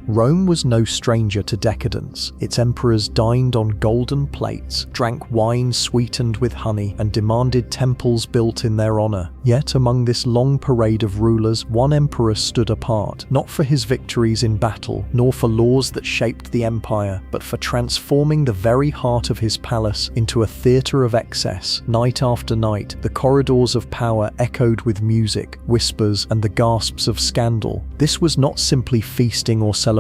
Rome was no stranger to decadence. Its emperors dined on golden plates, drank wine sweetened with honey, and demanded temples built in their honor. Yet among this long parade of rulers, one emperor stood apart, not for his victories in battle, nor for laws that shaped the empire, but for transforming the very heart of his palace into a theater of excess. Night after night, the corridors of power echoed with music, whispers, and the gasps of scandal. This was not simply feasting or celebration.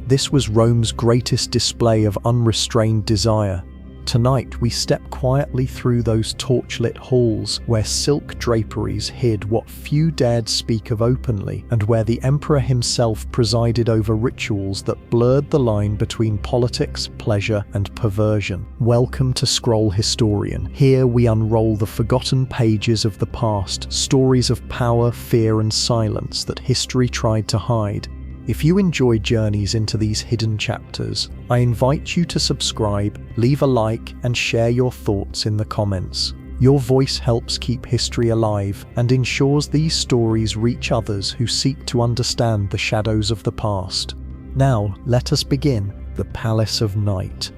This was Rome's greatest display of unrestrained desire. Tonight, we step quietly through those torchlit halls where silk draperies hid what few dared speak of openly, and where the emperor himself presided over rituals that blurred the line between politics, pleasure, and perversion. Welcome to Scroll Historian. Here we unroll the forgotten pages of the past, stories of power, fear, and silence that history tried to hide. If you enjoy journeys into these hidden chapters, I invite you to subscribe, leave a like, and share your thoughts in the comments. Your voice helps keep history alive and ensures these stories reach others who seek to understand the shadows of the past. Now, let us begin. The Palace of Night.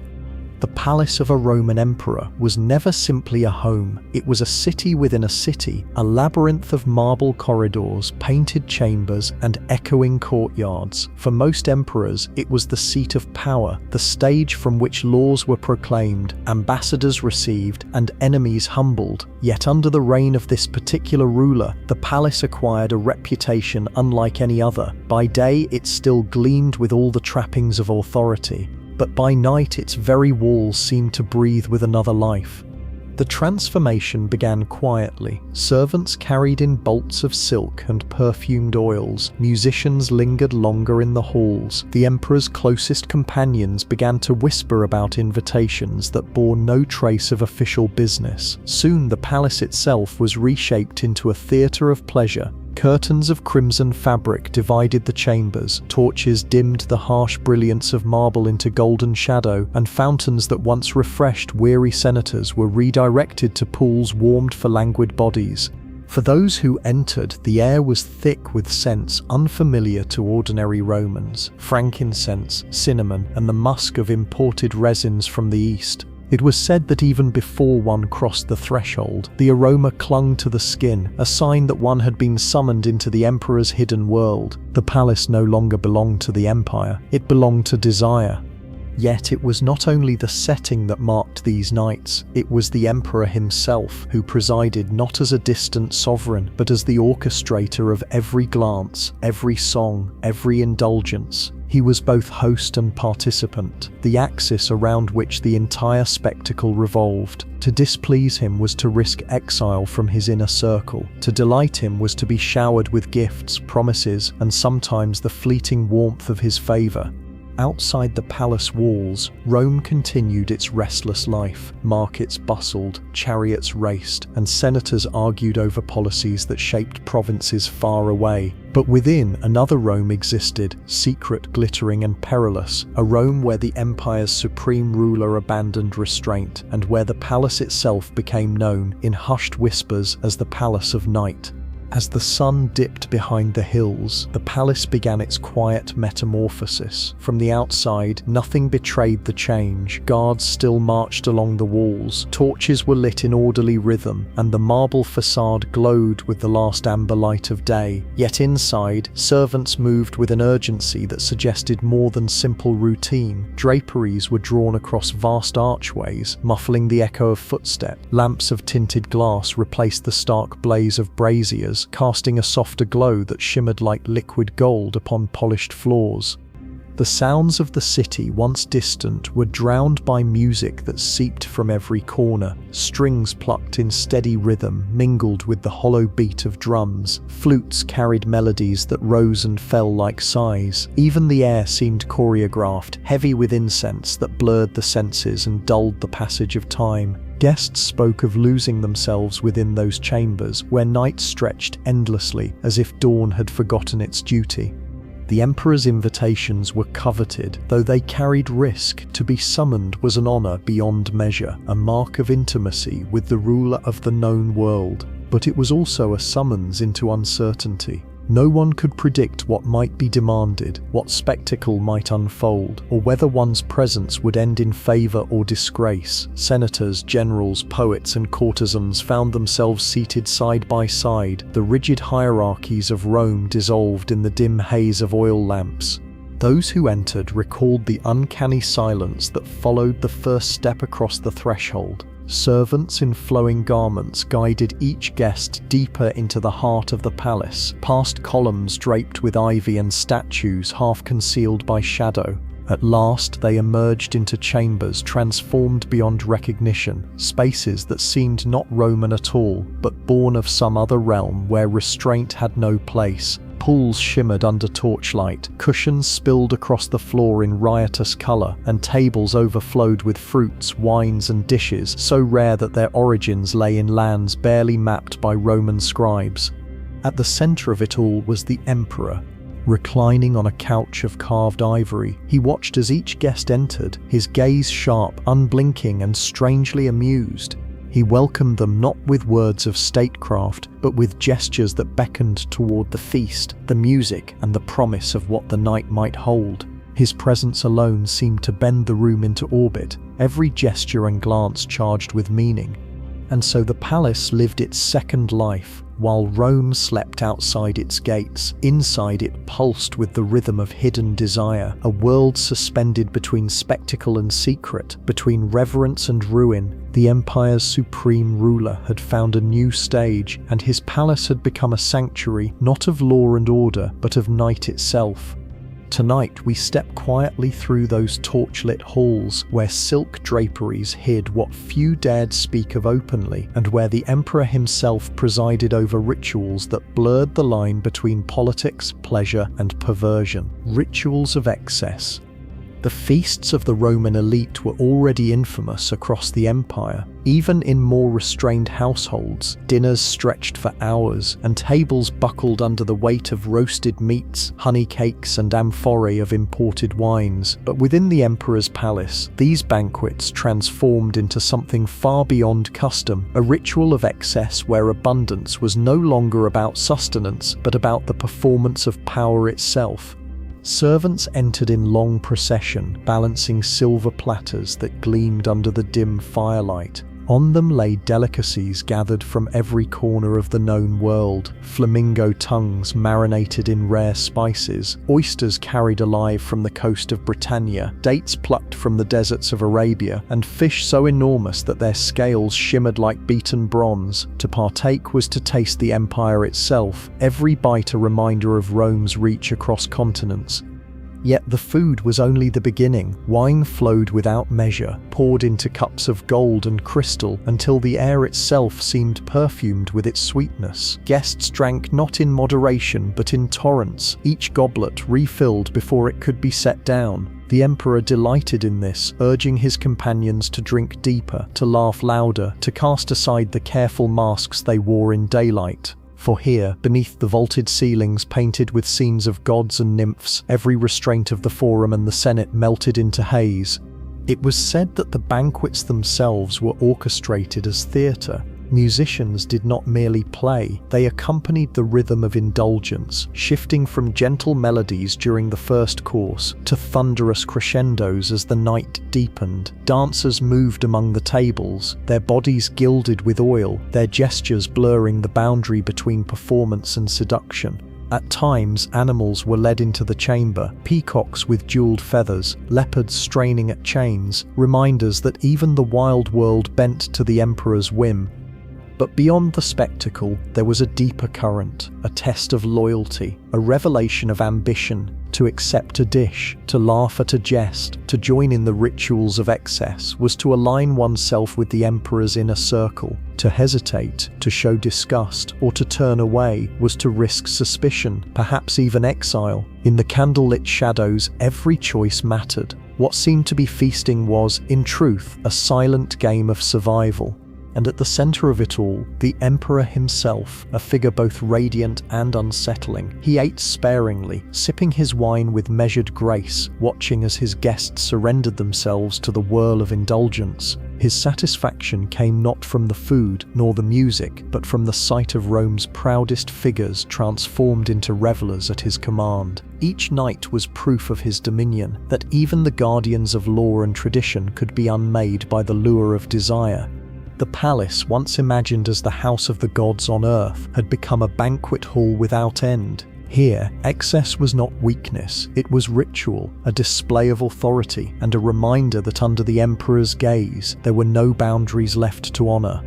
The palace of a Roman emperor was never simply a home. It was a city within a city, a labyrinth of marble corridors, painted chambers, and echoing courtyards. For most emperors, it was the seat of power, the stage from which laws were proclaimed, ambassadors received, and enemies humbled. Yet under the reign of this particular ruler, the palace acquired a reputation unlike any other. By day, it still gleamed with all the trappings of authority, but by night its very walls seemed to breathe with another life. The transformation began quietly. Servants carried in bolts of silk and perfumed oils. Musicians lingered longer in the halls. The emperor's closest companions began to whisper about invitations that bore no trace of official business. Soon the palace itself was reshaped into a theater of pleasure. Curtains of crimson fabric divided the chambers, torches dimmed the harsh brilliance of marble into golden shadow, and fountains that once refreshed weary senators were redirected to pools warmed for languid bodies. For those who entered, the air was thick with scents unfamiliar to ordinary Romans: frankincense, cinnamon, and the musk of imported resins from the east. It was said that even before one crossed the threshold, the aroma clung to the skin, a sign that one had been summoned into the emperor's hidden world. The palace no longer belonged to the empire, it belonged to desire. Yet it was not only the setting that marked these nights, it was the emperor himself who presided not as a distant sovereign, but as the orchestrator of every glance, every song, every indulgence. He was both host and participant, the axis around which the entire spectacle revolved. To displease him was to risk exile from his inner circle. To delight him was to be showered with gifts, promises, and sometimes the fleeting warmth of his favor. Outside the palace walls, Rome continued its restless life. Markets bustled, chariots raced, and senators argued over policies that shaped provinces far away. But within, another Rome existed, secret, glittering, and perilous, a Rome where the empire's supreme ruler abandoned restraint, and where the palace itself became known, in hushed whispers, as the Palace of Night. As the sun dipped behind the hills, the palace began its quiet metamorphosis. From the outside, nothing betrayed the change. Guards still marched along the walls, torches were lit in orderly rhythm, and the marble facade glowed with the last amber light of day. Yet inside, servants moved with an urgency that suggested more than simple routine. Draperies were drawn across vast archways, muffling the echo of footsteps. Lamps of tinted glass replaced the stark blaze of braziers, casting a softer glow that shimmered like liquid gold upon polished floors. The sounds of the city, once distant, were drowned by music that seeped from every corner. Strings plucked in steady rhythm mingled with the hollow beat of drums. Flutes carried melodies that rose and fell like sighs. Even the air seemed choreographed, heavy with incense that blurred the senses and dulled the passage of time. Guests spoke of losing themselves within those chambers, where night stretched endlessly, as if dawn had forgotten its duty. The emperor's invitations were coveted, though they carried risk. To be summoned was an honor beyond measure, a mark of intimacy with the ruler of the known world. But it was also a summons into uncertainty. No one could predict what might be demanded, what spectacle might unfold, or whether one's presence would end in favor or disgrace. Senators, generals, poets, and courtesans found themselves seated side by side, the rigid hierarchies of Rome dissolved in the dim haze of oil lamps. Those who entered recalled the uncanny silence that followed the first step across the threshold. Servants in flowing garments guided each guest deeper into the heart of the palace, past columns draped with ivy and statues half concealed by shadow. At last they emerged into chambers transformed beyond recognition, spaces that seemed not Roman at all, but born of some other realm where restraint had no place. Pools shimmered under torchlight, cushions spilled across the floor in riotous colour, and tables overflowed with fruits, wines and dishes so rare that their origins lay in lands barely mapped by Roman scribes. At the centre of it all was the emperor. Reclining on a couch of carved ivory, he watched as each guest entered, his gaze sharp, unblinking and strangely amused. He welcomed them not with words of statecraft, but with gestures that beckoned toward the feast, the music, and the promise of what the night might hold. His presence alone seemed to bend the room into orbit, every gesture and glance charged with meaning. And so the palace lived its second life, while Rome slept outside its gates. Inside it pulsed with the rhythm of hidden desire, a world suspended between spectacle and secret, between reverence and ruin. The empire's supreme ruler had found a new stage, and his palace had become a sanctuary not of law and order, but of night itself. Tonight we step quietly through those torchlit halls where silk draperies hid what few dared speak of openly, and where the emperor himself presided over rituals that blurred the line between politics, pleasure, and perversion. Rituals of excess. The feasts of the Roman elite were already infamous across the empire. Even in more restrained households, dinners stretched for hours, and tables buckled under the weight of roasted meats, honey cakes, and amphorae of imported wines. But within the emperor's palace, these banquets transformed into something far beyond custom, a ritual of excess where abundance was no longer about sustenance, but about the performance of power itself. Servants entered in long procession, balancing silver platters that gleamed under the dim firelight. On them lay delicacies gathered from every corner of the known world, flamingo tongues marinated in rare spices, oysters carried alive from the coast of Britannia, dates plucked from the deserts of Arabia, and fish so enormous that their scales shimmered like beaten bronze. To partake was to taste the empire itself, every bite a reminder of Rome's reach across continents. Yet the food was only the beginning. Wine flowed without measure, poured into cups of gold and crystal, until the air itself seemed perfumed with its sweetness. Guests drank not in moderation, but in torrents, each goblet refilled before it could be set down. The emperor delighted in this, urging his companions to drink deeper, to laugh louder, to cast aside the careful masks they wore in daylight. For here, beneath the vaulted ceilings painted with scenes of gods and nymphs, every restraint of the forum and the senate melted into haze. It was said that the banquets themselves were orchestrated as theatre. Musicians did not merely play, they accompanied the rhythm of indulgence, shifting from gentle melodies during the first course to thunderous crescendos as the night deepened. Dancers moved among the tables, their bodies gilded with oil, their gestures blurring the boundary between performance and seduction. At times, animals were led into the chamber, peacocks with jeweled feathers, leopards straining at chains, reminders that even the wild world bent to the emperor's whim. But beyond the spectacle, there was a deeper current, a test of loyalty, a revelation of ambition. To accept a dish, to laugh at a jest, to join in the rituals of excess was to align oneself with the emperor's inner circle. To hesitate, to show disgust, or to turn away was to risk suspicion, perhaps even exile. In the candlelit shadows, every choice mattered. What seemed to be feasting was, in truth, a silent game of survival. And at the center of it all, the emperor himself, a figure both radiant and unsettling. He ate sparingly, sipping his wine with measured grace, watching as his guests surrendered themselves to the whirl of indulgence. His satisfaction came not from the food nor the music, but from the sight of Rome's proudest figures transformed into revelers at his command. Each night was proof of his dominion, that even the guardians of law and tradition could be unmade by the lure of desire. The palace, once imagined as the house of the gods on earth, had become a banquet hall without end. Here, excess was not weakness, it was ritual, a display of authority, and a reminder that under the emperor's gaze, there were no boundaries left to honor.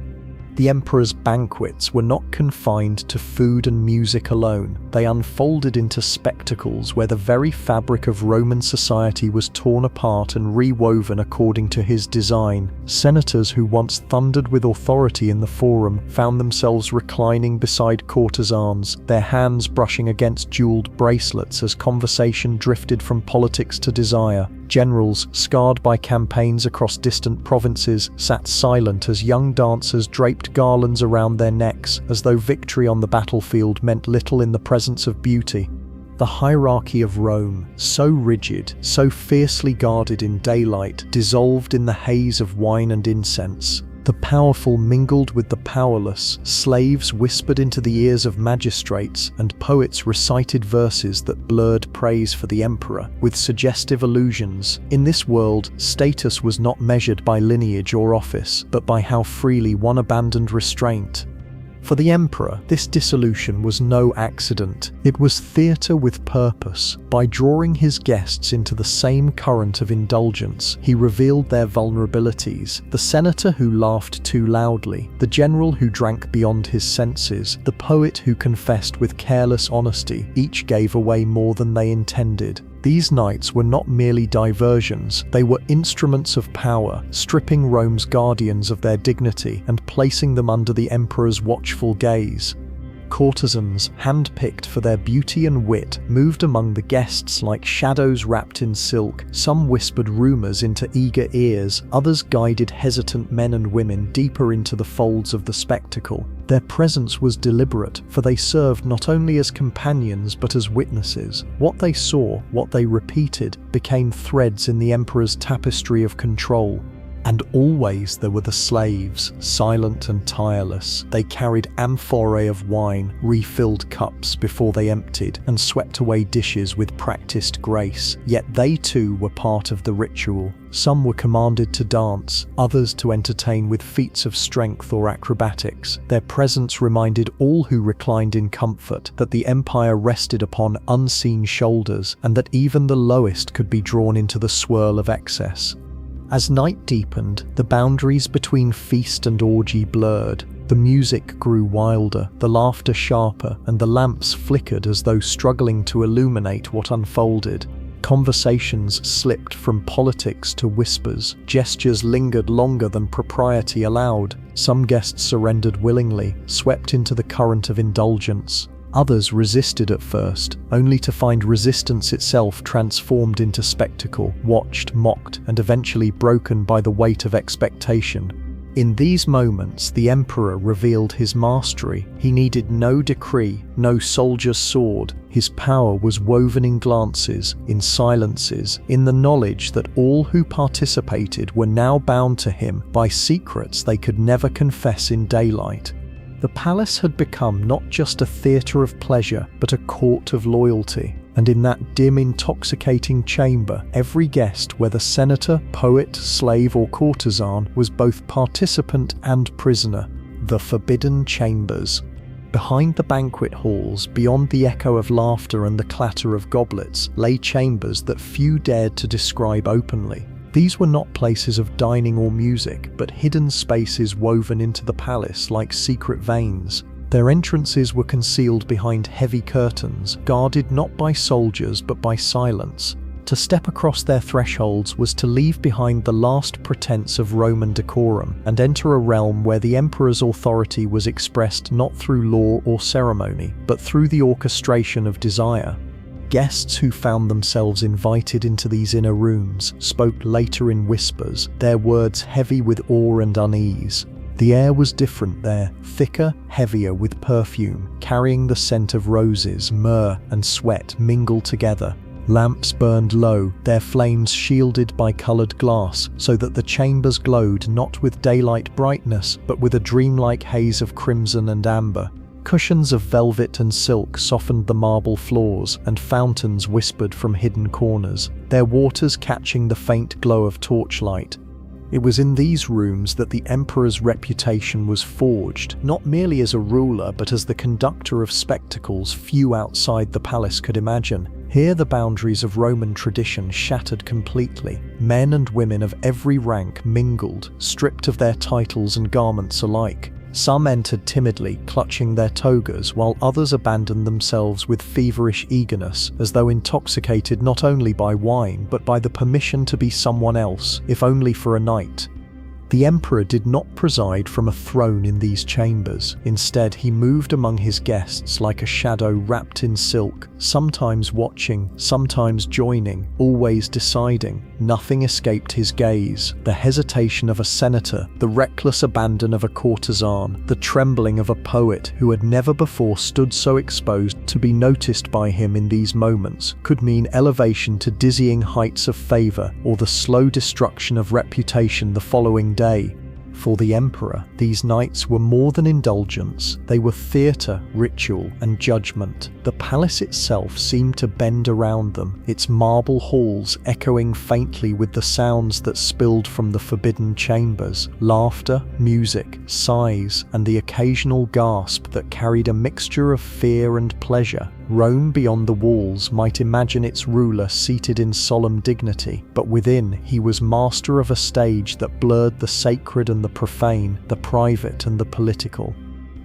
The emperor's banquets were not confined to food and music alone. They unfolded into spectacles where the very fabric of Roman society was torn apart and rewoven according to his design. Senators who once thundered with authority in the forum found themselves reclining beside courtesans, their hands brushing against jeweled bracelets as conversation drifted from politics to desire. Generals, scarred by campaigns across distant provinces, sat silent as young dancers draped garlands around their necks, as though victory on the battlefield meant little in the presence of beauty. The hierarchy of Rome, so rigid, so fiercely guarded in daylight, dissolved in the haze of wine and incense. The powerful mingled with the powerless, slaves whispered into the ears of magistrates, and poets recited verses that blurred praise for the emperor, with suggestive allusions. In this world, status was not measured by lineage or office, but by how freely one abandoned restraint. For the emperor, this dissolution was no accident. It was theatre with purpose. By drawing his guests into the same current of indulgence, he revealed their vulnerabilities. The senator who laughed too loudly, the general who drank beyond his senses, the poet who confessed with careless honesty, each gave away more than they intended. These nights were not merely diversions, they were instruments of power, stripping Rome's guardians of their dignity and placing them under the emperor's watchful gaze. Courtesans, hand-picked for their beauty and wit, moved among the guests like shadows wrapped in silk. Some whispered rumors into eager ears, others guided hesitant men and women deeper into the folds of the spectacle. Their presence was deliberate, for they served not only as companions but as witnesses. What they saw, what they repeated, became threads in the emperor's tapestry of control. And always there were the slaves, silent and tireless. They carried amphorae of wine, refilled cups before they emptied, and swept away dishes with practiced grace. Yet they too were part of the ritual. Some were commanded to dance, others to entertain with feats of strength or acrobatics. Their presence reminded all who reclined in comfort that the empire rested upon unseen shoulders, and that even the lowest could be drawn into the swirl of excess. As night deepened, the boundaries between feast and orgy blurred. The music grew wilder, the laughter sharper, and the lamps flickered as though struggling to illuminate what unfolded. Conversations slipped from politics to whispers. Gestures lingered longer than propriety allowed. Some guests surrendered willingly, swept into the current of indulgence. Others resisted at first, only to find resistance itself transformed into spectacle, watched, mocked, and eventually broken by the weight of expectation. In these moments, the emperor revealed his mastery. He needed no decree, no soldier's sword. His power was woven in glances, in silences, in the knowledge that all who participated were now bound to him by secrets they could never confess in daylight. The palace had become not just a theatre of pleasure, but a court of loyalty. And in that dim, intoxicating chamber, every guest, whether senator, poet, slave, or courtesan, was both participant and prisoner. The forbidden chambers. Behind the banquet halls, beyond the echo of laughter and the clatter of goblets, lay chambers that few dared to describe openly. These were not places of dining or music, but hidden spaces woven into the palace like secret veins. Their entrances were concealed behind heavy curtains, guarded not by soldiers but by silence. To step across their thresholds was to leave behind the last pretense of Roman decorum and enter a realm where the emperor's authority was expressed not through law or ceremony, but through the orchestration of desire. Guests who found themselves invited into these inner rooms spoke later in whispers, their words heavy with awe and unease. The air was different there, thicker, heavier with perfume, carrying the scent of roses, myrrh, and sweat mingled together. Lamps burned low, their flames shielded by coloured glass, so that the chambers glowed not with daylight brightness, but with a dreamlike haze of crimson and amber. Cushions of velvet and silk softened the marble floors, and fountains whispered from hidden corners, their waters catching the faint glow of torchlight. It was in these rooms that the emperor's reputation was forged, not merely as a ruler but as the conductor of spectacles few outside the palace could imagine. Here the boundaries of Roman tradition shattered completely. Men and women of every rank mingled, stripped of their titles and garments alike. Some entered timidly, clutching their togas, while others abandoned themselves with feverish eagerness, as though intoxicated not only by wine, but by the permission to be someone else, if only for a night. The emperor did not preside from a throne in these chambers. Instead, he moved among his guests like a shadow wrapped in silk, sometimes watching, sometimes joining, always deciding. Nothing escaped his gaze. The hesitation of a senator, the reckless abandon of a courtesan, the trembling of a poet who had never before stood so exposed to be noticed by him in these moments, could mean elevation to dizzying heights of favor or the slow destruction of reputation the following day. For the emperor, these nights were more than indulgence. They were theatre, ritual, and judgment. The palace itself seemed to bend around them, its marble halls echoing faintly with the sounds that spilled from the forbidden chambers: laughter, music, sighs, and the occasional gasp that carried a mixture of fear and pleasure. Rome beyond the walls might imagine its ruler seated in solemn dignity, but within he was master of a stage that blurred the sacred and the profane, the private and the political.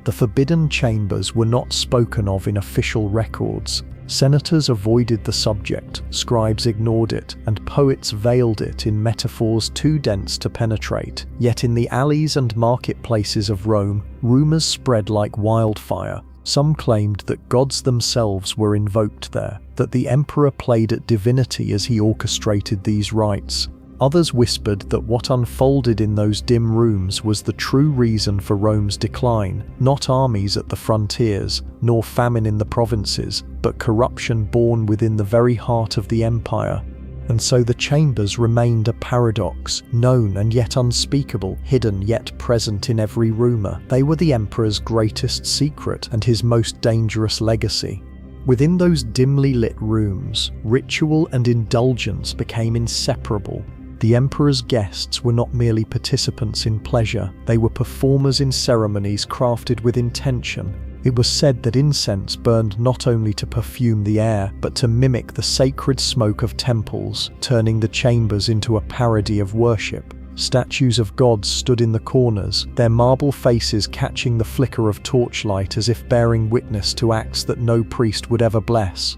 The forbidden chambers were not spoken of in official records. Senators avoided the subject, scribes ignored it, and poets veiled it in metaphors too dense to penetrate. Yet in the alleys and marketplaces of Rome, rumors spread like wildfire. Some claimed that gods themselves were invoked there, that the emperor played at divinity as he orchestrated these rites. Others whispered that what unfolded in those dim rooms was the true reason for Rome's decline, not armies at the frontiers, nor famine in the provinces, but corruption born within the very heart of the empire. And so the chambers remained a paradox, known and yet unspeakable, hidden yet present in every rumour. They were the emperor's greatest secret and his most dangerous legacy. Within those dimly lit rooms, ritual and indulgence became inseparable. The emperor's guests were not merely participants in pleasure, they were performers in ceremonies crafted with intention. It was said that incense burned not only to perfume the air, but to mimic the sacred smoke of temples, turning the chambers into a parody of worship. Statues of gods stood in the corners, their marble faces catching the flicker of torchlight as if bearing witness to acts that no priest would ever bless.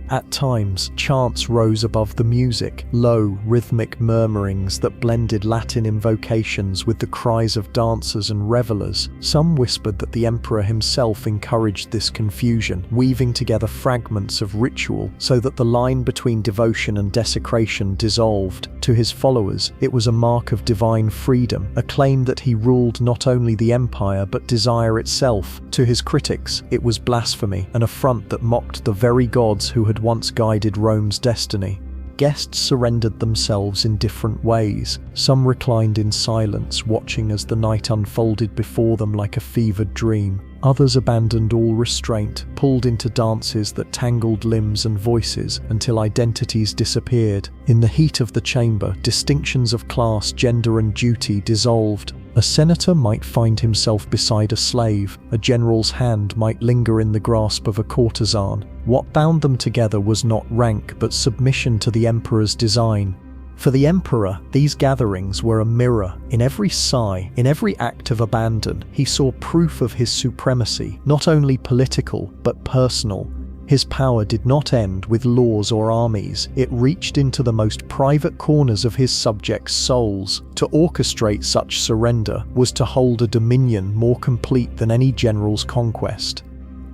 At times, chants rose above the music, low, rhythmic murmurings that blended Latin invocations with the cries of dancers and revelers. Some whispered that the emperor himself encouraged this confusion, weaving together fragments of ritual so that the line between devotion and desecration dissolved. To his followers, it was a mark of divine freedom, a claim that he ruled not only the empire but desire itself. To his critics, it was blasphemy, an affront that mocked the very gods who had once guided Rome's destiny. Guests surrendered themselves in different ways. Some reclined in silence, watching as the night unfolded before them like a fevered dream. Others abandoned all restraint, pulled into dances that tangled limbs and voices until identities disappeared. In the heat of the chamber, distinctions of class, gender and duty dissolved. A senator might find himself beside a slave, a general's hand might linger in the grasp of a courtesan. What bound them together was not rank but submission to the emperor's design. For the emperor, these gatherings were a mirror. In every sigh, in every act of abandon, he saw proof of his supremacy, not only political but personal. His power did not end with laws or armies. It reached into the most private corners of his subjects' souls. To orchestrate such surrender was to hold a dominion more complete than any general's conquest.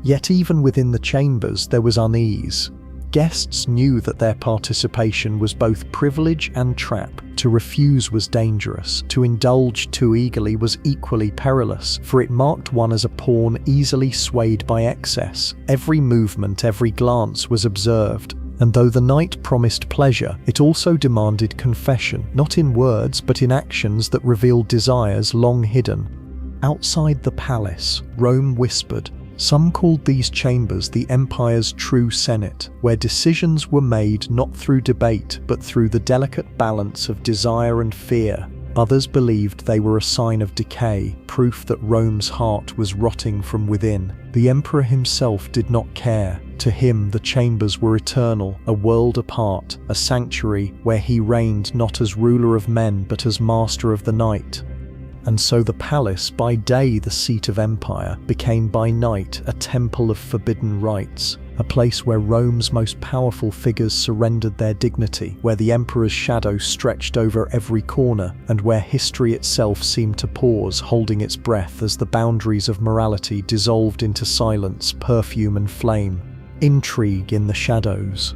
Yet even within the chambers there was unease. Guests knew that their participation was both privilege and trap. To refuse was dangerous. To indulge too eagerly was equally perilous, for it marked one as a pawn easily swayed by excess. Every movement, every glance was observed, And though the night promised pleasure, it also demanded confession, not in words but in actions that revealed desires long hidden. Outside the palace, Rome whispered. Some called these chambers the empire's true senate, where decisions were made not through debate but through the delicate balance of desire and fear. Others believed they were a sign of decay, proof that Rome's heart was rotting from within. The emperor himself did not care. To him, the chambers were eternal, a world apart, a sanctuary where he reigned not as ruler of men but as master of the night. And so the palace, by day the seat of empire, became by night a temple of forbidden rites, a place where Rome's most powerful figures surrendered their dignity, where the emperor's shadow stretched over every corner, and where history itself seemed to pause, holding its breath as the boundaries of morality dissolved into silence, perfume and flame. Intrigue in the shadows.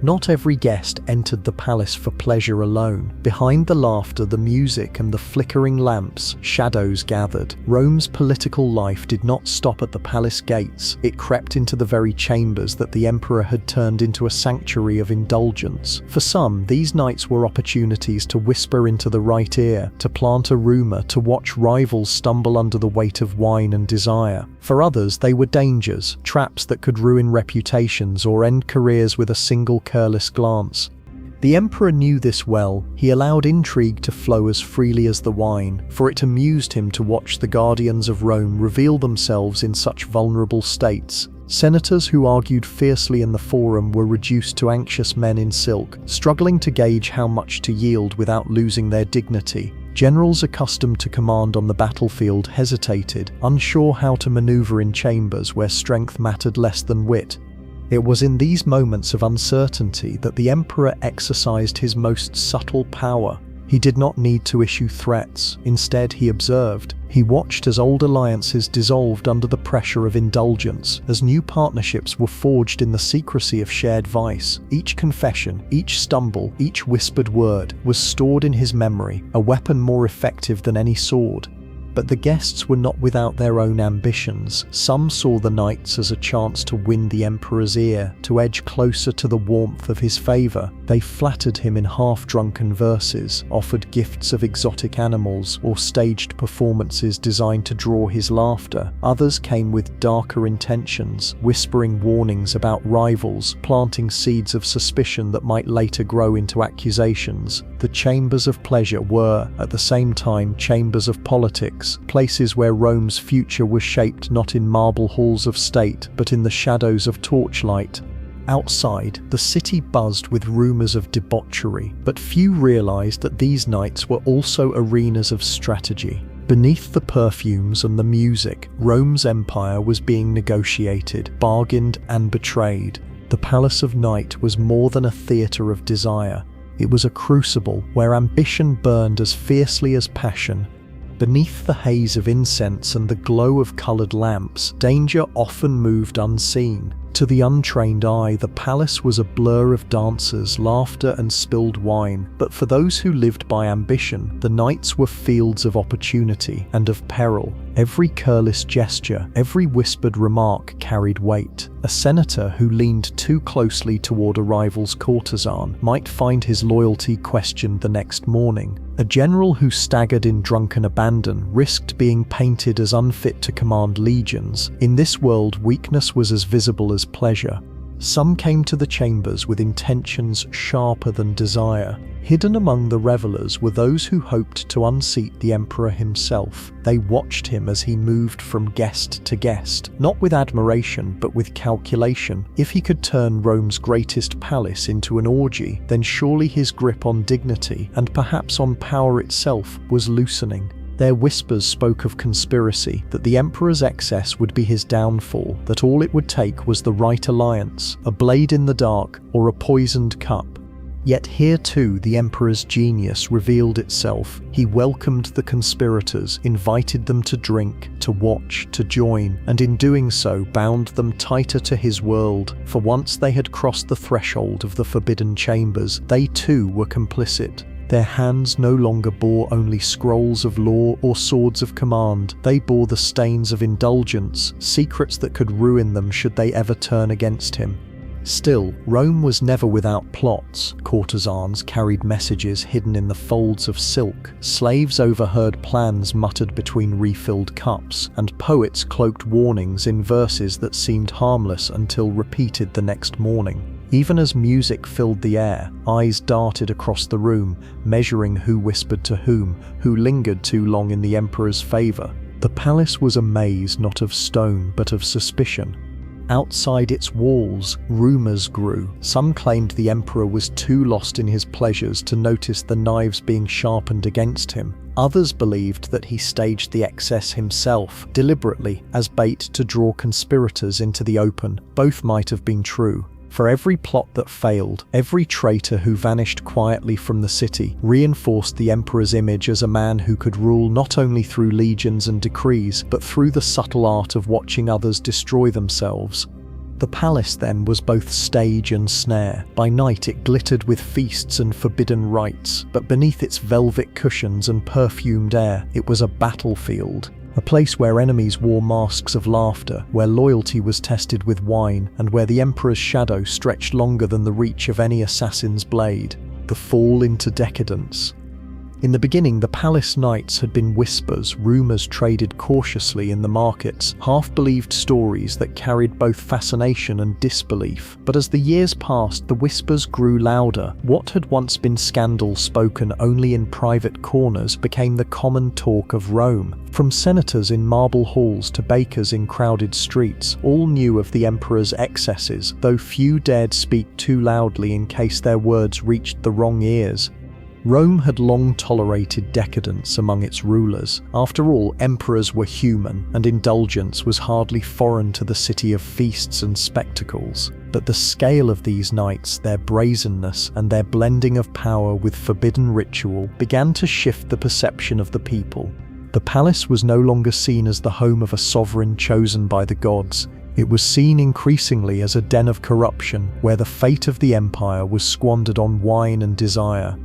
Not every guest entered the palace for pleasure alone. Behind the laughter, the music, and the flickering lamps, shadows gathered. Rome's political life did not stop at the palace gates. It crept into the very chambers that the emperor had turned into a sanctuary of indulgence. For some, these nights were opportunities to whisper into the right ear, to plant a rumor, to watch rivals stumble under the weight of wine and desire. For others, they were dangers, traps that could ruin reputations or end careers with a single careless glance. The emperor knew this well. He allowed intrigue to flow as freely as the wine, for it amused him to watch the guardians of Rome reveal themselves in such vulnerable states. Senators who argued fiercely in the forum were reduced to anxious men in silk, struggling to gauge how much to yield without losing their dignity. Generals accustomed to command on the battlefield hesitated, unsure how to maneuver in chambers where strength mattered less than wit. It was in these moments of uncertainty that the emperor exercised his most subtle power. He did not need to issue threats. Instead, he observed. He watched as old alliances dissolved under the pressure of indulgence, as new partnerships were forged in the secrecy of shared vice. Each confession, each stumble, each whispered word was stored in his memory, a weapon more effective than any sword. But the guests were not without their own ambitions. Some saw the nights as a chance to win the emperor's ear, to edge closer to the warmth of his favor. They flattered him in half-drunken verses, offered gifts of exotic animals, or staged performances designed to draw his laughter. Others came with darker intentions, whispering warnings about rivals, planting seeds of suspicion that might later grow into accusations. The chambers of pleasure were, at the same time, chambers of politics, places where Rome's future was shaped not in marble halls of state, but in the shadows of torchlight. Outside, the city buzzed with rumors of debauchery, but few realized that these nights were also arenas of strategy. Beneath the perfumes and the music, Rome's empire was being negotiated, bargained, and betrayed. The Palace of Night was more than a theater of desire. It was a crucible where ambition burned as fiercely as passion. Beneath the haze of incense and the glow of colored lamps, danger often moved unseen. To the untrained eye, the palace was a blur of dancers, laughter, and spilled wine. But for those who lived by ambition, the nights were fields of opportunity and of peril. Every careless gesture, every whispered remark carried weight. A senator who leaned too closely toward a rival's courtesan might find his loyalty questioned the next morning. A general who staggered in drunken abandon risked being painted as unfit to command legions. In this world, weakness was as visible as pleasure. Some came to the chambers with intentions sharper than desire. Hidden among the revelers were those who hoped to unseat the emperor himself. They watched him as he moved from guest to guest, not with admiration but with calculation. If he could turn Rome's greatest palace into an orgy, then surely his grip on dignity, and perhaps on power itself, was loosening. Their whispers spoke of conspiracy, that the emperor's excess would be his downfall, that all it would take was the right alliance, a blade in the dark, or a poisoned cup. Yet here too the emperor's genius revealed itself. He welcomed the conspirators, invited them to drink, to watch, to join, and in doing so bound them tighter to his world. For once they had crossed the threshold of the forbidden chambers, they too were complicit. Their hands no longer bore only scrolls of law or swords of command. They bore the stains of indulgence, secrets that could ruin them should they ever turn against him. Still, Rome was never without plots. Courtesans carried messages hidden in the folds of silk, slaves overheard plans muttered between refilled cups, and poets cloaked warnings in verses that seemed harmless until repeated the next morning. Even as music filled the air, eyes darted across the room, measuring who whispered to whom, who lingered too long in the emperor's favor. The palace was a maze not of stone but of suspicion. Outside its walls, rumors grew. Some claimed the emperor was too lost in his pleasures to notice the knives being sharpened against him. Others believed that he staged the excess himself, deliberately, as bait to draw conspirators into the open. Both might have been true. For every plot that failed, every traitor who vanished quietly from the city reinforced the emperor's image as a man who could rule not only through legions and decrees, but through the subtle art of watching others destroy themselves. The palace then was both stage and snare. By night it glittered with feasts and forbidden rites, but beneath its velvet cushions and perfumed air, it was a battlefield. A place where enemies wore masks of laughter, where loyalty was tested with wine, and where the emperor's shadow stretched longer than the reach of any assassin's blade. The fall into decadence. In the beginning, the palace nights had been whispers, rumors traded cautiously in the markets, half-believed stories that carried both fascination and disbelief. But as the years passed, the whispers grew louder. What had once been scandal spoken only in private corners became the common talk of Rome. From senators in marble halls to bakers in crowded streets, all knew of the emperor's excesses, though few dared speak too loudly in case their words reached the wrong ears. Rome had long tolerated decadence among its rulers. After all, emperors were human, and indulgence was hardly foreign to the city of feasts and spectacles. But the scale of these nights, their brazenness, and their blending of power with forbidden ritual began to shift the perception of the people. The palace was no longer seen as the home of a sovereign chosen by the gods. It was seen increasingly as a den of corruption, where the fate of the empire was squandered on wine and desire.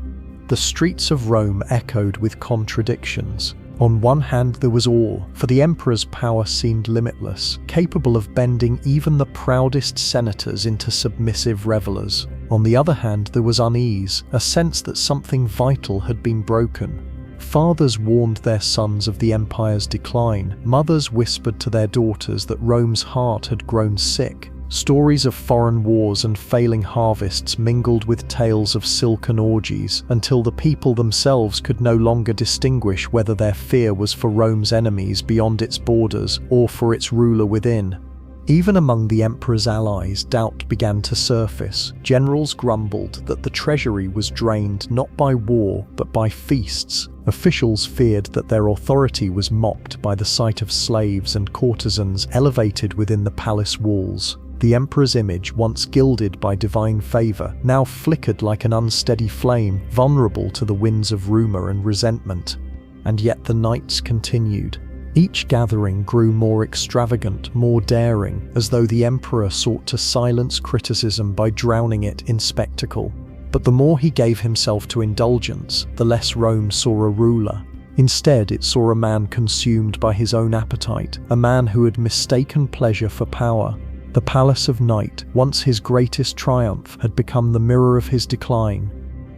The streets of Rome echoed with contradictions. On one hand, there was awe, for the emperor's power seemed limitless, capable of bending even the proudest senators into submissive revelers. On the other hand, there was unease, a sense that something vital had been broken. Fathers warned their sons of the empire's decline. Mothers whispered to their daughters that Rome's heart had grown sick. Stories of foreign wars and failing harvests mingled with tales of silken orgies, until the people themselves could no longer distinguish whether their fear was for Rome's enemies beyond its borders or for its ruler within. Even among the emperor's allies, doubt began to surface. Generals grumbled that the treasury was drained not by war but by feasts. Officials feared that their authority was mocked by the sight of slaves and courtesans elevated within the palace walls. The emperor's image, once gilded by divine favor, now flickered like an unsteady flame, vulnerable to the winds of rumor and resentment. And yet the nights continued. Each gathering grew more extravagant, more daring, as though the emperor sought to silence criticism by drowning it in spectacle. But the more he gave himself to indulgence, the less Rome saw a ruler. Instead, it saw a man consumed by his own appetite, a man who had mistaken pleasure for power. The Palace of Night, once his greatest triumph, had become the mirror of his decline.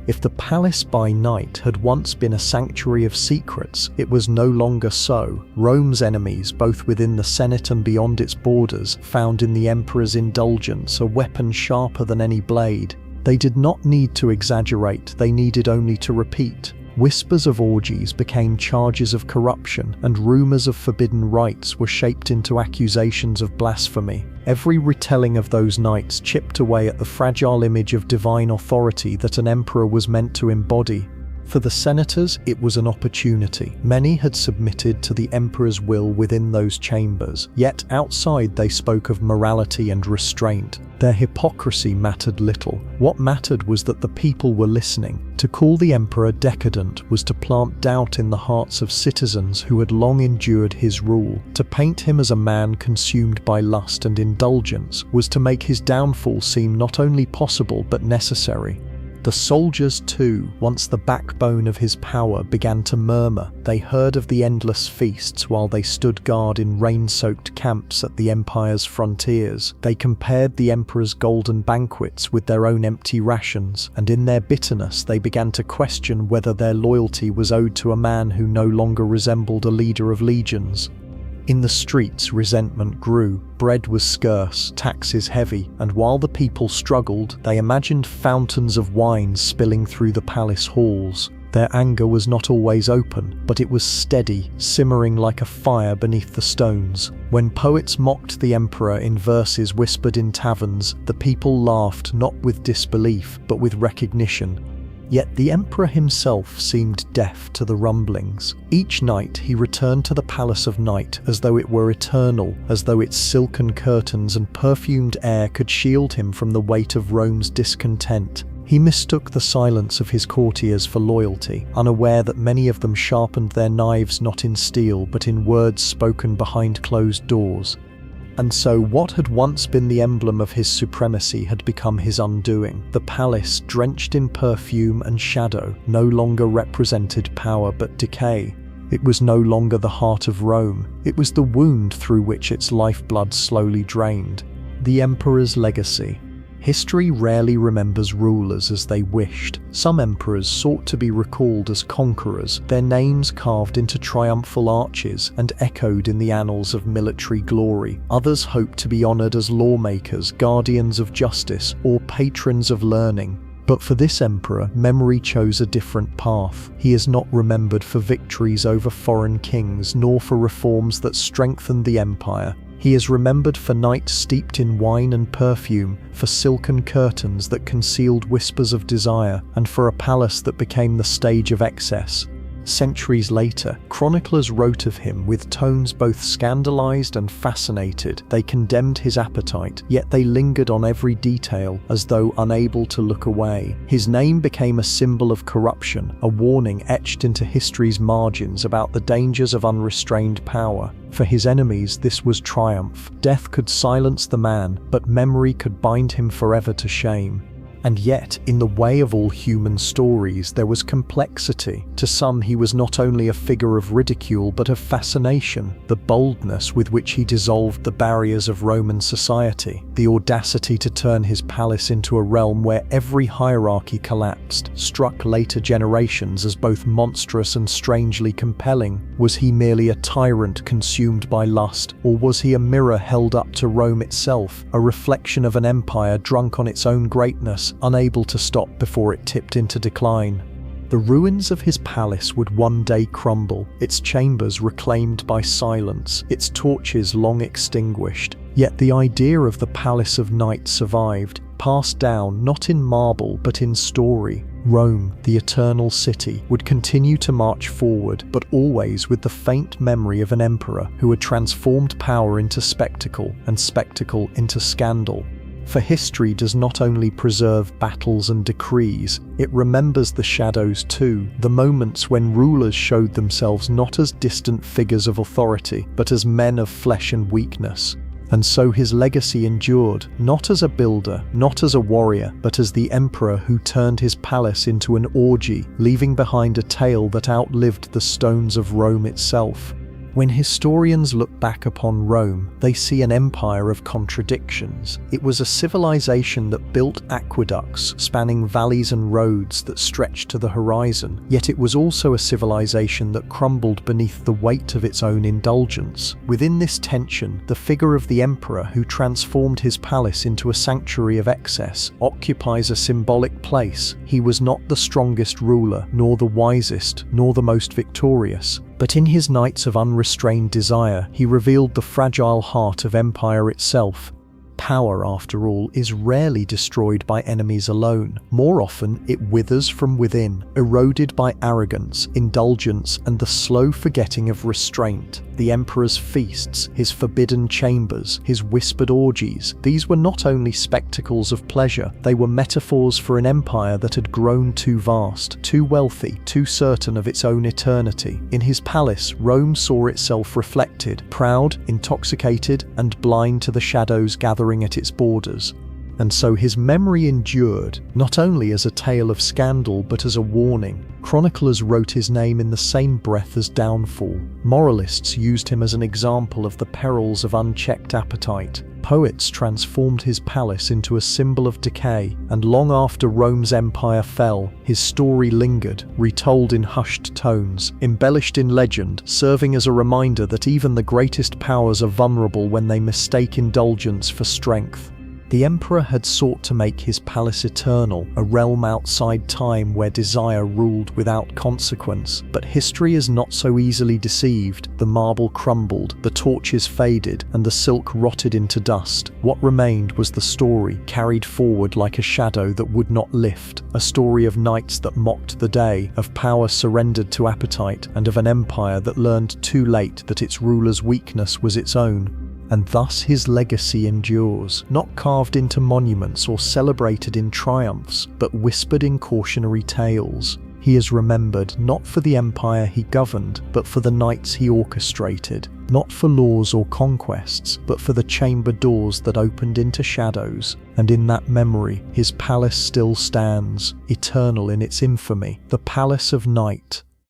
If the palace by night had once been a sanctuary of secrets, it was no longer so. Rome's enemies, both within the Senate and beyond its borders, found in the emperor's indulgence a weapon sharper than any blade. They did not need to exaggerate, they needed only to repeat. Whispers of orgies became charges of corruption, and rumors of forbidden rites were shaped into accusations of blasphemy. Every retelling of those nights chipped away at the fragile image of divine authority that an emperor was meant to embody. For the senators, it was an opportunity. Many had submitted to the emperor's will within those chambers, yet outside they spoke of morality and restraint. Their hypocrisy mattered little. What mattered was that the people were listening. To call the emperor decadent was to plant doubt in the hearts of citizens who had long endured his rule. To paint him as a man consumed by lust and indulgence was to make his downfall seem not only possible but necessary. The soldiers too, once the backbone of his power, began to murmur. They heard of the endless feasts while they stood guard in rain-soaked camps at the empire's frontiers. They compared the emperor's golden banquets with their own empty rations, and in their bitterness they began to question whether their loyalty was owed to a man who no longer resembled a leader of legions. In the streets, resentment grew. Bread was scarce, taxes heavy, and while the people struggled, they imagined fountains of wine spilling through the palace halls. Their anger was not always open, but it was steady, simmering like a fire beneath the stones. When poets mocked the emperor in verses whispered in taverns, the people laughed not with disbelief, but with recognition. Yet the emperor himself seemed deaf to the rumblings. Each night he returned to the Palace of Night as though it were eternal, as though its silken curtains and perfumed air could shield him from the weight of Rome's discontent. He mistook the silence of his courtiers for loyalty, unaware that many of them sharpened their knives not in steel but in words spoken behind closed doors. And so what had once been the emblem of his supremacy had become his undoing. The palace, drenched in perfume and shadow, no longer represented power but decay. It was no longer the heart of Rome. It was the wound through which its lifeblood slowly drained. The emperor's legacy. History rarely remembers rulers as they wished. Some emperors sought to be recalled as conquerors, their names carved into triumphal arches and echoed in the annals of military glory. Others hoped to be honored as lawmakers, guardians of justice, or patrons of learning. But for this emperor, memory chose a different path. He is not remembered for victories over foreign kings, nor for reforms that strengthened the empire. He is remembered for nights steeped in wine and perfume, for silken curtains that concealed whispers of desire, and for a palace that became the stage of excess. Centuries later, chroniclers wrote of him with tones both scandalized and fascinated. They condemned his appetite, yet they lingered on every detail, as though unable to look away. His name became a symbol of corruption, a warning etched into history's margins about the dangers of unrestrained power. For his enemies, this was triumph. Death could silence the man, but memory could bind him forever to shame. And yet, in the way of all human stories, there was complexity. To some, he was not only a figure of ridicule, but of fascination. The boldness with which he dissolved the barriers of Roman society, the audacity to turn his palace into a realm where every hierarchy collapsed, struck later generations as both monstrous and strangely compelling. Was he merely a tyrant consumed by lust, or was he a mirror held up to Rome itself, a reflection of an empire drunk on its own greatness, unable to stop before it tipped into decline? The ruins of his palace would one day crumble, its chambers reclaimed by silence, its torches long extinguished. Yet the idea of the Palace of Night survived, passed down not in marble but in story. Rome, the eternal city, would continue to march forward, but always with the faint memory of an emperor who had transformed power into spectacle and spectacle into scandal. For history does not only preserve battles and decrees, it remembers the shadows too, the moments when rulers showed themselves not as distant figures of authority, but as men of flesh and weakness. And so his legacy endured, not as a builder, not as a warrior, but as the emperor who turned his palace into an orgy, leaving behind a tale that outlived the stones of Rome itself. When historians look back upon Rome, they see an empire of contradictions. It was a civilization that built aqueducts spanning valleys and roads that stretched to the horizon, yet it was also a civilization that crumbled beneath the weight of its own indulgence. Within this tension, the figure of the emperor who transformed his palace into a sanctuary of excess occupies a symbolic place. He was not the strongest ruler, nor the wisest, nor the most victorious. But in his nights of unrestrained desire, he revealed the fragile heart of empire itself. Power, after all, is rarely destroyed by enemies alone. More often, it withers from within, eroded by arrogance, indulgence, and the slow forgetting of restraint. The emperor's feasts, his forbidden chambers, his whispered orgies, these were not only spectacles of pleasure, they were metaphors for an empire that had grown too vast, too wealthy, too certain of its own eternity. In his palace, Rome saw itself reflected, proud, intoxicated, and blind to the shadows gathering at its borders. and so his memory endured, not only as a tale of scandal but as a warning. Chroniclers wrote his name in the same breath as downfall. Moralists used him as an example of the perils of unchecked appetite. Poets transformed his palace into a symbol of decay, and long after Rome's empire fell, his story lingered, retold in hushed tones, embellished in legend, serving as a reminder that even the greatest powers are vulnerable when they mistake indulgence for strength. The emperor had sought to make his palace eternal, a realm outside time where desire ruled without consequence. But history is not so easily deceived. The marble crumbled, the torches faded, and the silk rotted into dust. What remained was the story, carried forward like a shadow that would not lift. A story of nights that mocked the day, of power surrendered to appetite, and of an empire that learned too late that its ruler's weakness was its own. And thus his legacy endures, not carved into monuments or celebrated in triumphs, but whispered in cautionary tales. He is remembered not for the empire he governed, but for the nights he orchestrated, not for laws or conquests, but for the chamber doors that opened into shadows. And in that memory, his palace still stands, eternal in its infamy, the Palace of Night.